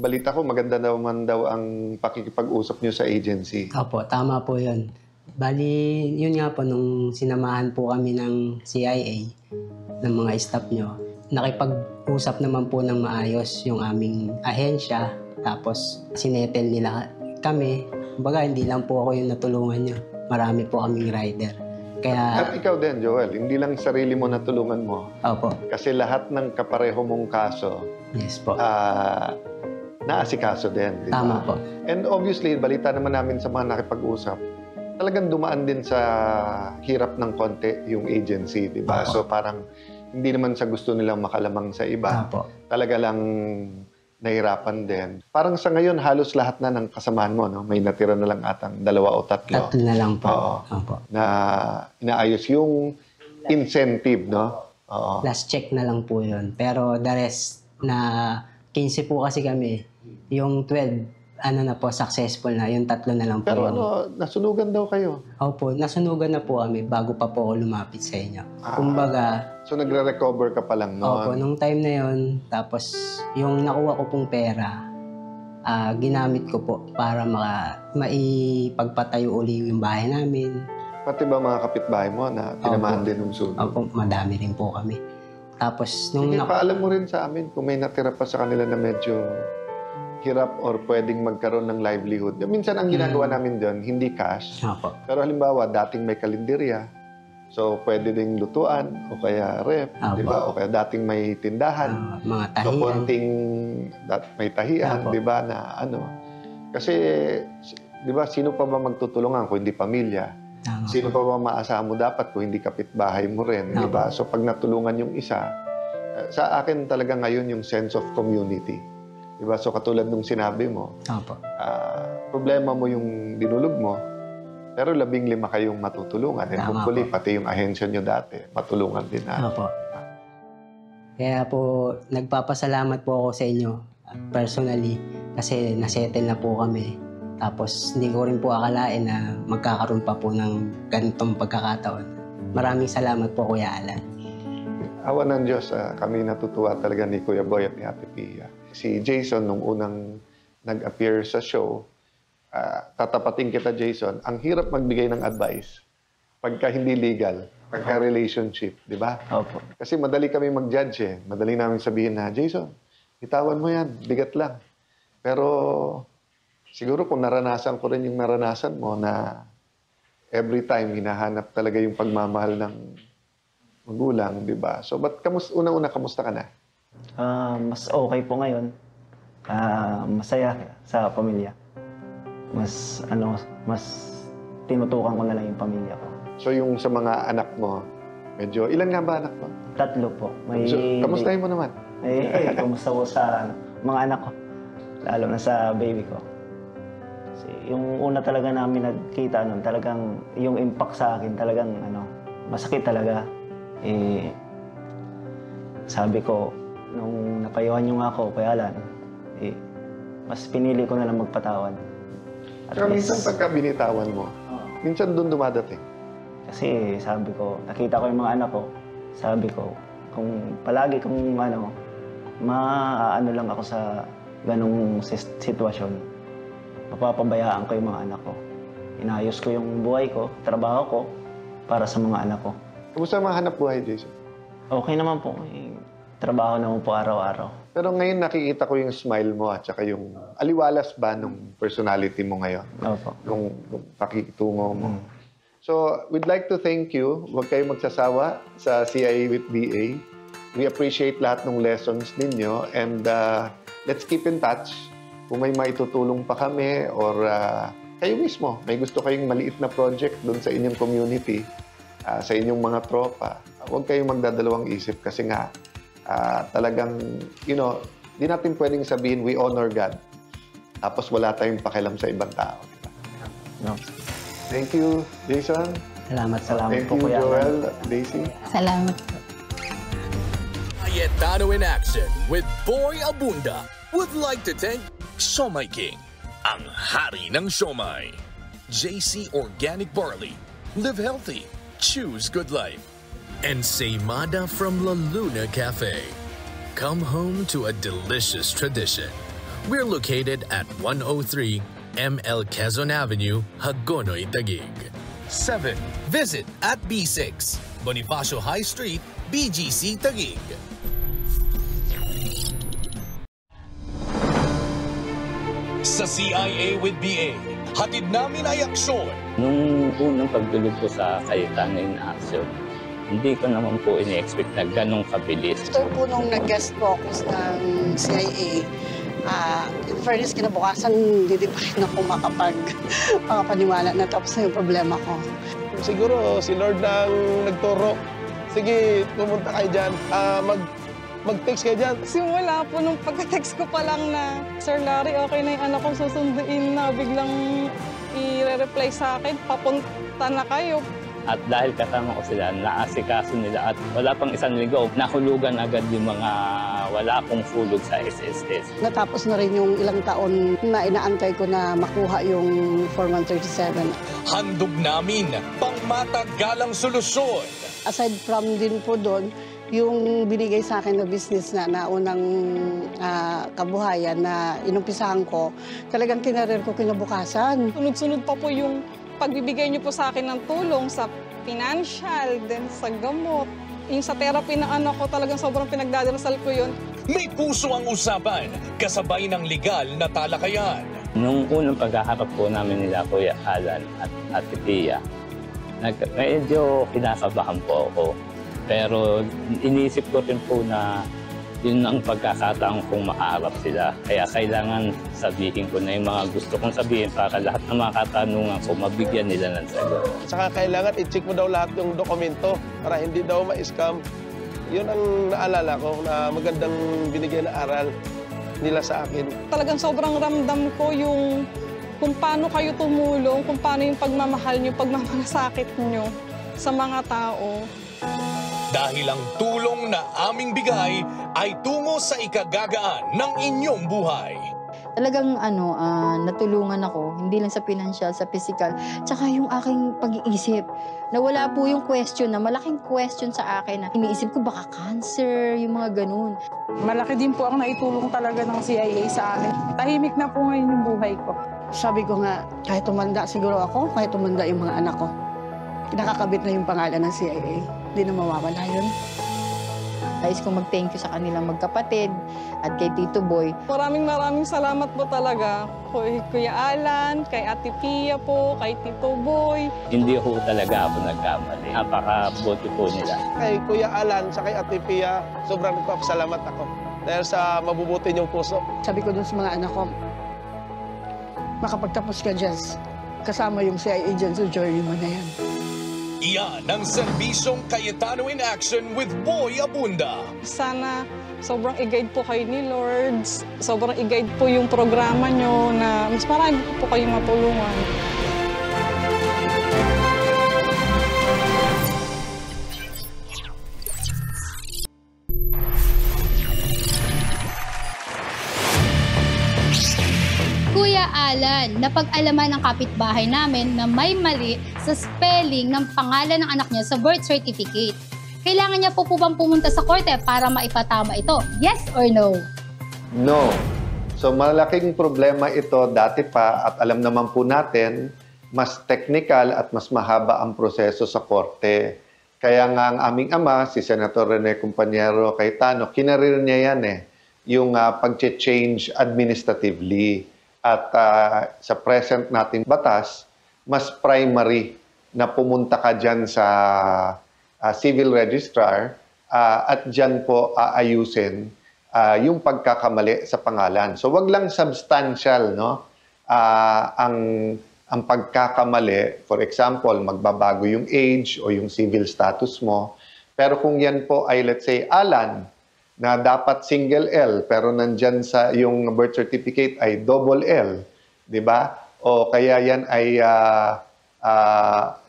balita ko, maganda naman daw ang pakikipag-usap niyo sa agency. Opo, tama po yun. Bali, yun nga po, nung sinamahan po kami ng CIA, ng mga staff nyo, nakipag-usap naman po ng maayos yung aming ahensya. Tapos, sinetel nila kami. Kumbaga, hindi lang po ako yung natulungan nyo. Marami po kaming rider. Kaya... At ikaw din, Joel, hindi lang sarili mo natulungan mo. Opo. Kasi lahat ng kapareho mong kaso, yes po. Naasikaso din. Diba? Tama po. And obviously, balita naman namin sa mga nakipag-usap, talagang dumaan din sa hirap ng konti yung agency, di ba? So parang hindi naman sa gusto nilang makalamang sa iba. Opo. Talaga lang nahirapan din. Parang sa ngayon, halos lahat na ng kasamaan mo, no? May natira na lang atang 2 o 3. 3 na lang po. Oo. Opo. Na inaayos yung incentive, no? Oo. Last check na lang po yun. Pero the rest na 15 po kasi kami, yung 12, successful na. Yung 3 na lang po. Pero nasunugan daw kayo? Opo, nasunugan na po kami bago pa po ako lumapit sa inyo. Kumbaga... So nagre-recover ka pa lang noon? Opo, nung time na yun. Tapos yung nakuha ko pong pera, ginamit ko po para maipagpatayo uli yung bahay namin. Pati ba mga kapitbahay mo na tinamaan din ng sunog? Opo, madami rin po kami. Tapos nung... Sige, paalam mo rin sa amin kung may natira pa sa kanila na medyo hirap or pwedeng magkaroon ng livelihood. Minsan ang ginagawa namin doon, hindi cash. Opo. Pero halimbawa, dating may kalenderya, so pwede ding lutuan o kaya rep, di ba? O kaya dating may tindahan. Mga tahian. So konting may tahian, di ba, na ano. Kasi, di ba, sino pa ba magtutulungan kung hindi pamilya? Sino pa ba maasahan mo dapat kung hindi kapitbahay mo rin, di ba? So pag natulungan yung isa, sa akin talaga ngayon yung sense of community. Diba? So katulad nung sinabi mo, problema mo yung dinulog mo, pero 15 kayong matutulungan. And hopefully, pati yung ahensya nyo dati, matulungan din natin. Opo. Kaya po, nagpapasalamat po ako sa inyo personally kasi nasettle na po kami. Tapos hindi ko rin po akalain na magkakaroon pa po ng ganitong pagkakataon. Maraming salamat po, Kuya Alan. Awa ng Diyos, kami natutuwa talaga ni Kuya Boy at ni Ate Pia. Si Jason, nung unang nag-appear sa show, tatapating kita, Jason, ang hirap magbigay ng advice pagka hindi legal, pagka relationship, di ba? Opo. Kasi madali kami mag-judge eh. Madali namin sabihin na, Jason, bitawan mo yan, bigat lang. Pero siguro kung naranasan ko rin yung naranasan mo na every time hinahanap talaga yung pagmamahal ng magulang, di ba? So, ba't unang-una, kamusta ka na? Mas okay po ngayon. Masaya sa pamilya. Mas tinutukan ko na lang yung pamilya ko. So, yung sa mga anak mo, medyo, ilan nga ba anak mo? 3 po. So, kamustahin mo naman? Kamusta po sa mga anak ko. Lalo na sa baby ko. Kasi yung una talaga namin nagkita nun, talagang yung impact sa akin, talagang masakit talaga. Sabi ko, nung napayuhan niyo nga ako, Kuya Alan, mas pinili ko na lang magpatawad. Pero minsan pagka binitawan mo, minsan doon dumadating. Kasi sabi ko, nakita ko yung mga anak ko, sabi ko, kung palagi kung maano lang ako sa ganong sitwasyon, mapapabayaan ko yung mga anak ko. Inayos ko yung buhay ko, trabaho ko, para sa mga anak ko. Kumusta ang mga hanap buhay, Jason? Okay naman po. Trabaho naman po araw-araw. Pero ngayon nakikita ko yung smile mo at saka yung aliwalas ba nung personality mo ngayon? Opo. Nung pakikitungo mo. So, we'd like to thank you. Huwag kayong magsasawa sa CIA with BA. We appreciate lahat ng lessons ninyo and let's keep in touch. Kung may maitutulong pa kami or kayo mismo, may gusto kayong maliit na project doon sa inyong community, sa inyong mga tropa, huwag kayong magdadalawang isip kasi nga talagang, di natin pwedeng sabihin we honor God. Tapos wala tayong pakialam sa ibang tao. Diba? No. Thank you, Jason. Salamat Thank po, you, Kuya Joel, Daisy. Salamat po. Cayetano in Action with Boy Abunda would like to thank Siomai King, ang hari ng siomai. JC Organic Barley. Live healthy. Choose good life. And Seimada from La Luna Cafe. Come home to a delicious tradition. We're located at 103 ML Quezon Avenue, Hagonoy, Taguig. 7. Visit at B6, Bonifacio High Street, BGC, Taguig. Sa CIA with BA, hatid namin ay aksyon. Nung unang pagdulog ko sa Cayetano in Action, hindi ko naman po ini-expect na ganong kabilis. After po nung nag-guest focus ng CIA, in fairness, kinabukasan, hindi pa rin ako makapaniwala na tapos na yung problema ko. Siguro si Lord nang nagturo. Sige, pumunta kayo dyan. Mag-text kayo dyan. Simula po nung pagka-text ko pa lang na, Sir Larry, okay na yung anak ko susunduin na biglang i-reply sa akin, papunta na kayo. At dahil kasama ko sila, naasikaso nila at wala pang isang linggo, nahulugan agad yung mga wala pong fulog sa SSS. Natapos na rin yung ilang taon na inaantay ko na makuha yung 4137. Handog namin pangmatagalang solusyon. Aside from din po doon, yung binigay sa akin na business na naunang kabuhayan na inumpisahan ko, talagang tinarir ko kinabukasan. Sunod-sunod pa po yung pagbibigay niyo po sa akin ng tulong sa financial, then sa gamot. Yung sa therapy ng anak ko, talagang sobrang pinagdadarasal ko yun. May puso ang usapan, kasabay ng legal na talakayan. Nung unang paghaharap po namin nila Kuya Alan at Ate Pia, medyo kinakabahan po ako. Pero inisip ko rin po na yun ang pagkakataon kong makaharap sila. Kaya kailangan sabihin ko na yung mga gusto kong sabihin para lahat ng mga katanungan ko, mabigyan nila ng sagot. Saka kailangan i-check mo daw lahat yung dokumento para hindi daw ma-scam. Yun ang naalala ko na magandang binigay na aral nila sa akin. Talagang sobrang ramdam ko yung kung paano kayo tumulong, kung paano yung pagmamahal nyo, pagmamalasakit nyo sa mga tao. Dahil ang tulong na aming bigay ay tungo sa ikagagaan ng inyong buhay. Talagang natulungan ako, hindi lang sa financial, sa physical, tsaka yung aking pag-iisip. Nawala po yung question na, malaking question sa akin na iniisip ko baka cancer, yung mga ganun. Malaki din po ang naitulong talaga ng CIA sa akin. Tahimik na po ngayon yung buhay ko. Sabi ko nga, kahit tumanda siguro ako, kahit tumanda yung mga anak ko, nakakabit na yung pangalan ng CIA. Hindi na mawawala yun. Nais kong mag-thank you sa kanilang magkapatid at kay Tito Boy. Maraming salamat po talaga kay Kuya Alan, kay Ate Pia po, kay Tito Boy. Hindi ho talaga ako nagkamali. Napakabuti po nila. Kay Kuya Alan sa kay Ate Pia, sobrang nagpapasalamat ako dahil sa mabubuti niyong puso. Sabi ko dun sa mga anak ko, makapagtapos ka dyan, kasama yung CIA dyan sa journey mo na yan. Iyan ang serbisyong Cayetano in Action with Boy Abunda. Sana sobrang i-guide po kayo ni Lord. Sobrang i-guide po yung programa nyo na mas marami po kayong matulungan. Kuya Alan, napag-alaman ng kapitbahay namin na may mali sa spelling ng pangalan ng anak niya sa birth certificate. Kailangan niya po bang pumunta sa korte para maipatama ito? Yes or no? No. So malaking problema ito dati pa at alam naman po natin, mas technical at mas mahaba ang proseso sa korte. Kaya nga ang aming ama, si Senator Rene Compañero Cayetano, kinarir niya yan yung pag-change administratively. At sa present nating batas, mas primary na pumunta ka dyan sa civil registrar at dyan po aayusin yung pagkakamali sa pangalan. So wag lang substantial, no? Ang pagkakamali, for example, magbabago yung age o yung civil status mo. Pero kung yan po ay, let's say, Alan, na dapat single L, pero nandyan sa yung birth certificate ay double L, di ba? O kaya yan ay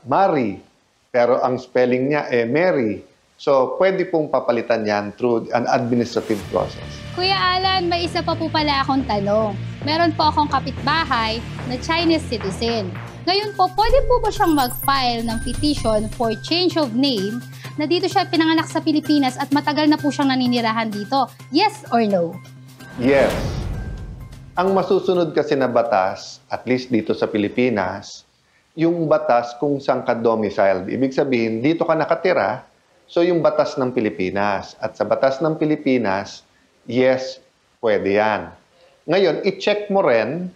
Mary, pero ang spelling niya ay Mary. So, pwede pong papalitan yan through an administrative process. Kuya Alan, may isa pa po pala akong tanong. Meron po akong kapitbahay na Chinese citizen. Ngayon po, pwede po ba siyang mag-file ng petition for change of name na dito siya pinanganak sa Pilipinas at matagal na po siyang naninirahan dito? Yes or no? Yes. Ang masusunod kasi na batas, at least dito sa Pilipinas, yung batas kung saan ka domiciled. Ibig sabihin, dito ka nakatira, so yung batas ng Pilipinas. At sa batas ng Pilipinas, yes, pwede yan. Ngayon, i-check mo rin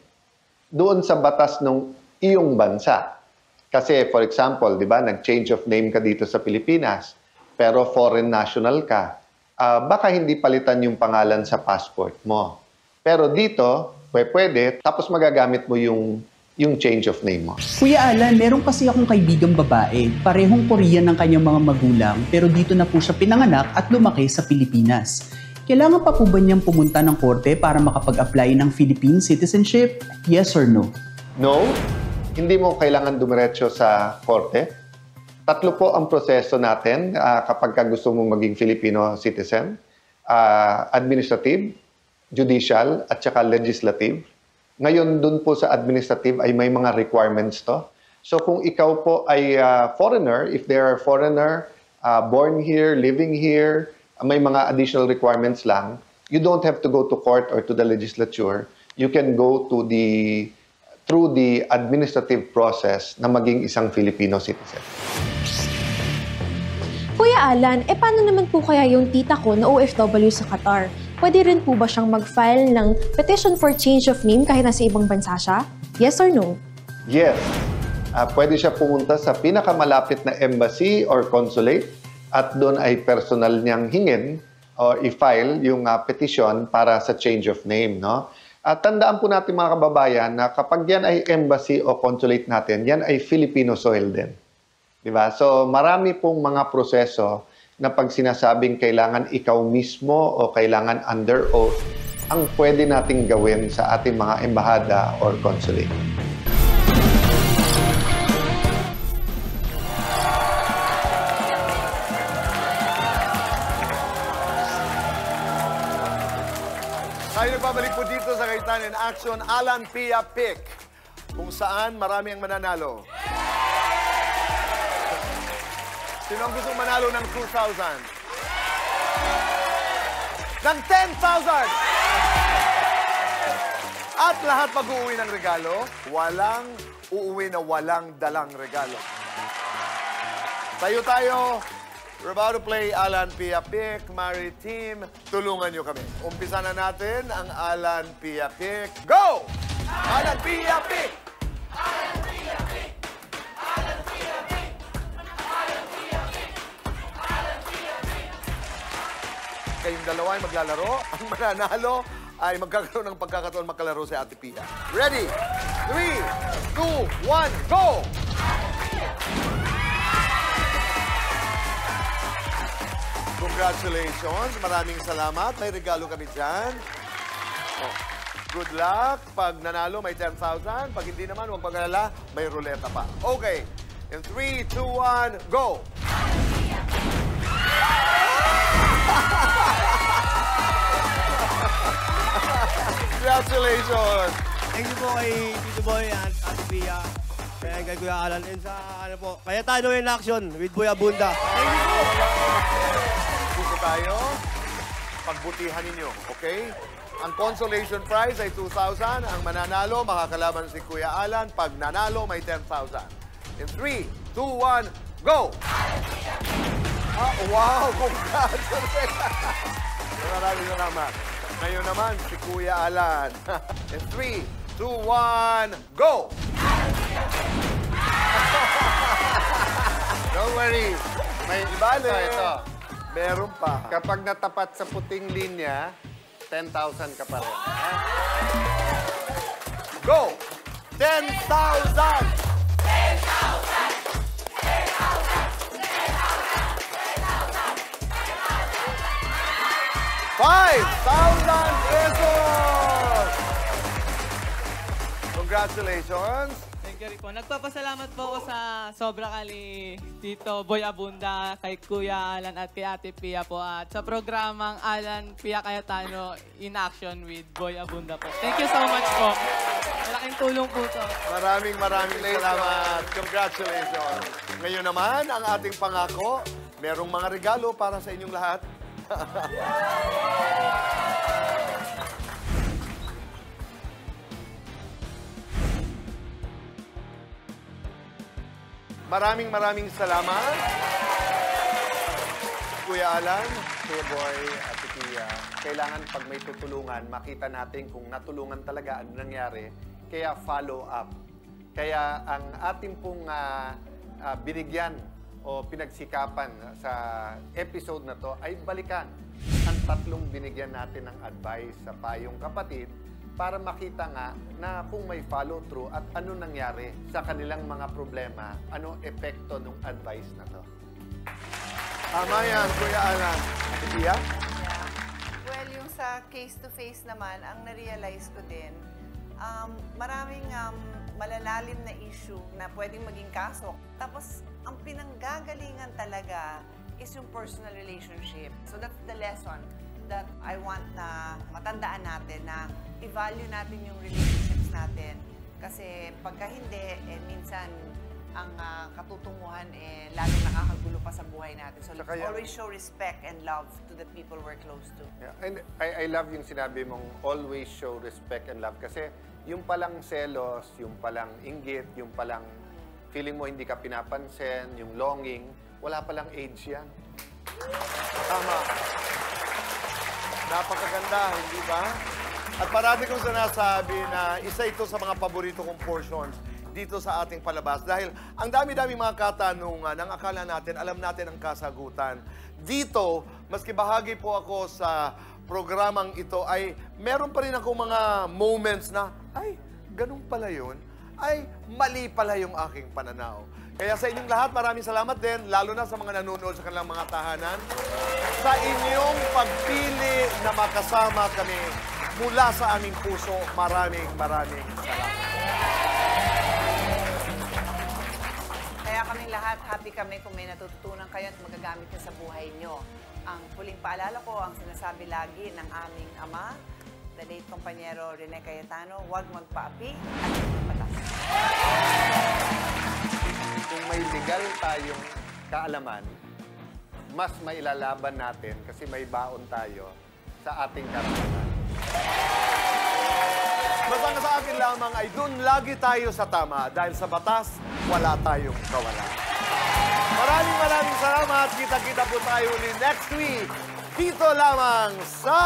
doon sa batas ng iyong bansa. Kasi, for example, di ba, nag-change of name ka dito sa Pilipinas, pero foreign national ka. Baka hindi palitan yung pangalan sa passport mo. Pero dito, pwede, tapos magagamit mo yung change of name mo. Kuya Alan, meron kasi akong kaibigang babae. Parehong Korean ng kanyang mga magulang, pero dito na po siya pinanganak at lumaki sa Pilipinas. Kailangan pa po ba niyang pumunta ng korte para makapag-apply ng Philippine citizenship? Yes or no? No. Hindi mo kailangan dumiretso sa korte. 3 po ang proseso natin kapag gusto mong maging Filipino citizen. Administrative, judicial, at saka legislative. Ngayon, dun po sa administrative ay may mga requirements to. So kung ikaw po ay foreigner, if they are foreigner, born here, living here, may mga additional requirements lang, you don't have to go to court or to the legislature. You can go to through the administrative process na maging isang Filipino citizen. Kuya Alan, paano naman po kaya yung tita ko na OFW sa Qatar? Pwede rin po ba siyang mag-file ng petition for change of name kahit nasa ibang bansa siya? Yes or no? Yes. Pwede siya pumunta sa pinakamalapit na embassy or consulate at doon ay personal niyang hingin or i-file yung petition para sa change of name, no? At tandaan po natin mga kababayan na kapag yan ay embassy o consulate natin, yan ay Filipino soil din. Diba? So marami pong mga proseso na pag sinasabing kailangan ikaw mismo o kailangan under oath, ang pwede nating gawin sa ating mga embahada or consulate. Tayo nagbabalik po dito sa Kayetan in Action, Alan Pia Pick, kung saan marami ang mananalo. Sino ang gustong manalo ng 2,000? Ng 10,000! At lahat mag-uuwi ng regalo, walang uuwi na walang dalang regalo. Tayo. We're about to play Alan Pia Pick, Mari Team. Tulungan nyo kami. Umpisa na natin ang Alan Pia Pick. Go! Alan Pia Pick! Alan Pia Pick! Alan Pia Pick! Alan Pia Pick! Alan Pia Pick! Kayong dalawa ay maglalaro. Ang mananalo ay magkakaroon ng pagkakataon makalaro si Ate Pia. Ready? 3, 2, 1, go! Congratulations. Maraming salamat. May regalo kami dyan. Oh, good luck. Pag nanalo, may 10,000. Pag hindi naman, huwag mag-alala, may ruleta pa. Okay. In 3, 2, 1, go! Congratulations! Thank you po kay Tito Boy at Ate Pia. Kaya kay Kuya Alan. And sa Cayetano in Action with Boy Abunda. Thank you po! Puso tayo. Pagbutihan ninyo, okay? Ang consolation prize ay 2,000. Ang mananalo, makakalaban si Kuya Alan. Pag nanalo, may 10,000. In 3, 2, 1, go! Wow! Congratulations! Maraming salamat. Ngayon naman, si Kuya Alan. In 3, 2, 1, go! Don't worry. May Bale. ito. Meron pa. Kapag natapat sa puting linya, 10,000 ka pa rin. Go! 10,000! 5,000 pesos! Congratulations! Thank you rin po. Nagpapasalamat po ako sa sobra kali Tito Boy Abunda, kay Kuya Alan at kay Ate Pia po. At sa programang Alan Pia Cayetano in Action with Boy Abunda po. Thank you so much po. Malaking tulong po to. Maraming salamat. Congratulations. Ngayon naman, ang ating pangako, merong mga regalo para sa inyong lahat. Maraming salamat. Kuya Alan, Kuya Boy, Ate Pia, kailangan pag may tutulungan, makita natin kung natulungan talaga ano nangyari. Kaya follow up. Kaya ang ating pong binigyan o pinagsikapan sa episode na to ay balikan ang 3 binigyan natin ng advice sa Payong Kapatid para makita nga na kung may follow-through at ano nangyari sa kanilang mga problema, ano epekto ng advice na to. Tama yan, Kuya Alan. Ate Pia? Well, yung sa case-to-face naman, ang na-realize ko din, maraming malalalim na issue na pwedeng maging kaso. Tapos, ang pinanggagalingan talaga is yung personal relationship. So that's the lesson that I want na matandaan natin, na i-value natin yung relationships natin. Kasi pagka hindi, minsan ang katutunguhan lalo nakakagulo pa sa buhay natin. So let's always show respect and love to the people we're close to. Yeah. And I love yung sinabi mong always show respect and love kasi yung palang selos, yung palang inggit, yung palang feeling mo hindi ka pinapansin, yung longing, wala palang age yan. Tama. Napakaganda, hindi ba? At parati kong sinasabi na isa ito sa mga paborito kong portions dito sa ating palabas. Dahil ang dami-dami mga katanungan, ang akala natin, alam natin ang kasagutan. Dito, maski bahagi po ako sa programang ito, ay meron pa rin ako mga moments na, ay, ganun pala yun. Ay, mali pala yung aking pananaw. Kaya sa inyong lahat, maraming salamat din, lalo na sa mga nanonood sa kanilang mga tahanan, sa inyong pagpili na makasama kami mula sa aming puso. Maraming salamat. Kaya kaming lahat, happy kami kung may natututunan kayo at magagamit nyo sa buhay nyo. Ang huling paalala ko, ang sinasabi lagi ng aming ama, the late kompanyero Rene Cayetano, huwag magpaapi at magpatas. Kung may legal tayong kaalaman, mas mailalaban natin kasi may baon tayo sa ating karapatan. Basta sa akin lamang ay dun lagi tayo sa tama dahil sa batas, wala tayong kawalan. Maraming salamat. Kita-kita po tayo ulit next week. Dito lamang sa